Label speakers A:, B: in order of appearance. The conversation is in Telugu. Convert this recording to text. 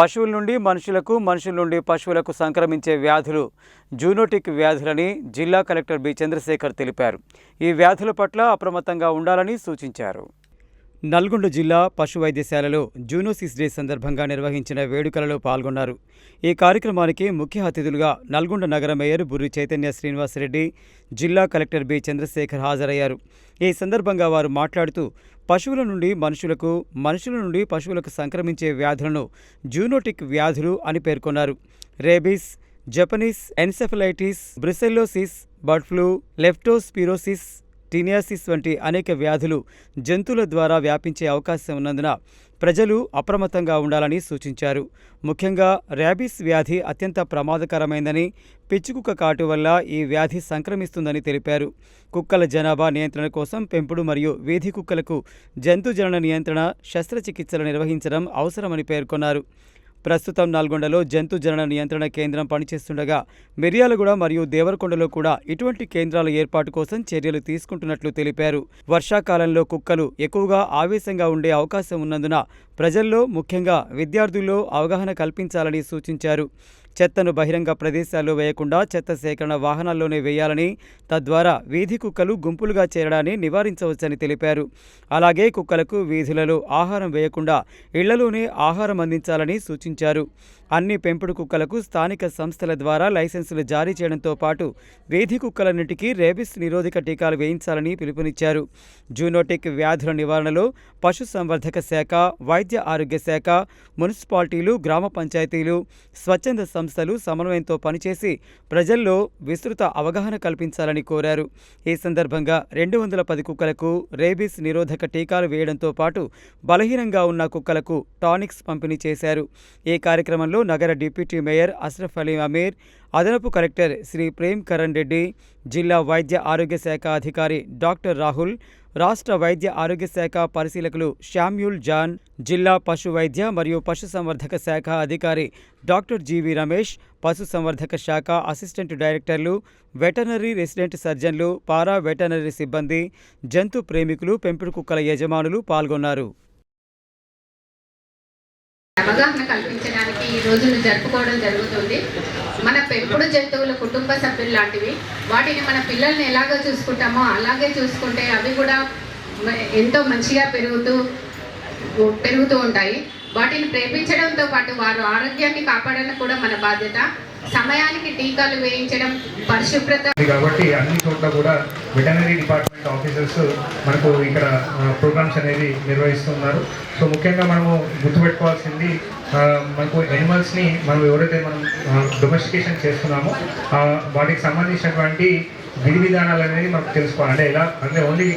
A: పశువుల నుండి మనుషులకు, మనుషుల నుండి పశువులకు సంక్రమించే వ్యాధులు జూనోటిక్ వ్యాధులని జిల్లా కలెక్టర్ బి చంద్రశేఖర్ తెలిపారు. ఈ వ్యాధుల పట్ల అప్రమత్తంగా ఉండాలని సూచించారు. నల్గొండ జిల్లా పశు వైద్యశాలలో జూనోసిస్ డే సందర్భంగా నిర్వహించిన వేడుకలలో పాల్గొన్నారు. ఈ కార్యక్రమానికి ముఖ్య అతిథులుగా నల్గొండ నగర మేయర్ బుర్రి చైతన్య శ్రీనివాసరెడ్డి, జిల్లా కలెక్టర్ బి చంద్రశేఖర్ హాజరయ్యారు. ఈ సందర్భంగా వారు మాట్లాడుతూ పశువుల నుండి మనుషులకు, మనుషుల నుండి పశువులకు సంక్రమించే వ్యాధులను జూనోటిక్ వ్యాధులు అని పేర్కొన్నారు. Rabies, Japanese encephalitis, brucellosis, bird flu, leptospirosis, taeniasis వంటి అనేక వ్యాధులు జంతువుల ద్వారా వ్యాపించే అవకాశం ఉన్నందున ప్రజలు అప్రమత్తంగా ఉండాలని సూచించారు. ముఖ్యంగా ర్యాబీస్ వ్యాధి అత్యంత ప్రమాదకరమైందని, పిచ్చికుక్క కాటు వల్ల ఈ వ్యాధి సంక్రమిస్తుందని తెలిపారు. కుక్కల జనాభా నియంత్రణ కోసం పెంపుడు మరియు వీధి కుక్కలకు జంతుజనన నియంత్రణ శస్త్రచికిత్సలు నిర్వహించడం అవసరమని పేర్కొన్నారు. ప్రస్తుతం నల్గొండలో జంతు జనన నియంత్రణ కేంద్రం పనిచేస్తుండగా మిర్యాలగూడ మరియు దేవరకొండలో కూడా ఇటువంటి కేంద్రాల ఏర్పాటు కోసం చర్యలు తీసుకుంటున్నట్లు తెలిపారు. వర్షాకాలంలో కుక్కలు ఎక్కువగా ఆవేశంగా ఉండే అవకాశం ఉన్నందున ప్రజల్లో, ముఖ్యంగా విద్యార్థుల్లో అవగాహన కల్పించాలని సూచించారు. చెత్తను బహిరంగ ప్రదేశాల్లో వేయకుండా చెత్త సేకరణ వాహనాల్లోనే వేయాలని, తద్వారా వీధి కుక్కలు గుంపులుగా చేరడాన్ని నివారించవచ్చని తెలిపారు. అలాగే కుక్కలకు వీధులలో ఆహారం వేయకుండా ఇళ్లలోనే ఆహారం అందించాలని సూచించారు. అన్ని పెంపుడు కుక్కలకు స్థానిక సంస్థల ద్వారా లైసెన్సులు జారీ చేయడంతో పాటు వీధి కుక్కలన్నింటికీ రేబిస్ నిరోధక టీకాలు వేయించాలని పిలుపునిచ్చారు. జూనోటిక్ వ్యాధుల నివారణలో పశుసంవర్ధక శాఖ, వైద్య ఆరోగ్య శాఖ, మున్సిపాలిటీలు, గ్రామ పంచాయతీలు, స్వచ్ఛంద సంస్థలు సమన్వయంతో పనిచేసి ప్రజల్లో విస్తృత అవగాహన కల్పించాలని కోరారు. ఈ సందర్భంగా 210 కుక్కలకు రేబీస్ నిరోధక టీకాలు వేయడంతో పాటు బలహీనంగా ఉన్న కుక్కలకు టానిక్స్ పంపిణీ చేశారు. ఈ కార్యక్రమంలో నగర డిప్యూటీ మేయర్ అష్రఫ్ అలీ అమీర్, అదనపు కలెక్టర్ శ్రీ ప్రేమ్ కరణ్ రెడ్డి, జిల్లా వైద్య ఆరోగ్య శాఖ అధికారి డాక్టర్ రాహుల్, రాష్ట్ర వైద్య ఆరోగ్య శాఖ పరిశీలకులు శామ్యూల్ జాన్, జిల్లా పశు వైద్య మరియు పశుసంవర్ధక శాఖ అధికారి డాక్టర్ జీవి రమేష్, పశుసంవర్ధక శాఖ అసిస్టెంట్ డైరెక్టర్లు, వెటర్నరీ రెసిడెంట్ సర్జన్లు, పారా వెటర్నరీ సిబ్బంది, జంతు ప్రేమికులు, పెంపుడు కుక్కల యజమానులు పాల్గొన్నారు.
B: అవగాహన కల్పించడానికి ఈ రోజును జరుపుకోవడం జరుగుతుంది. మన పెంపుడు జంతువుల కుటుంబ సభ్యులు లాంటివి. వాటిని మన పిల్లల్ని ఎలాగో చూసుకుంటామో అలాగే చూసుకుంటే అవి కూడా ఎంతో మంచిగా పెరుగుతూ ఉంటాయి. వాటిని ప్రేమించడంతో పాటు వారు ఆరోగ్యాన్ని కాపాడడం కూడా మన బాధ్యత. సమయానికి టీకాలు వేయించడం, పరిశుభ్రత.
C: కాబట్టి అన్ని చోట్ల కూడా వెటర్నరీ డిపార్ట్మెంట్ ఆఫీసర్స్ మనకు ఇక్కడ ప్రోగ్రామ్స్ అనేది నిర్వహిస్తున్నారు. సో ముఖ్యంగా మనము గుర్తుపెట్టుకోవాల్సింది, మనకు యానిమల్స్ని మనం ఎవరైతే మనం డొమెస్టికేషన్ చేస్తున్నామో వాటికి సంబంధించినటువంటి విధి విధానాలు అనేది మనకు తెలుసుకోవాలి. అంటే ఓన్లీ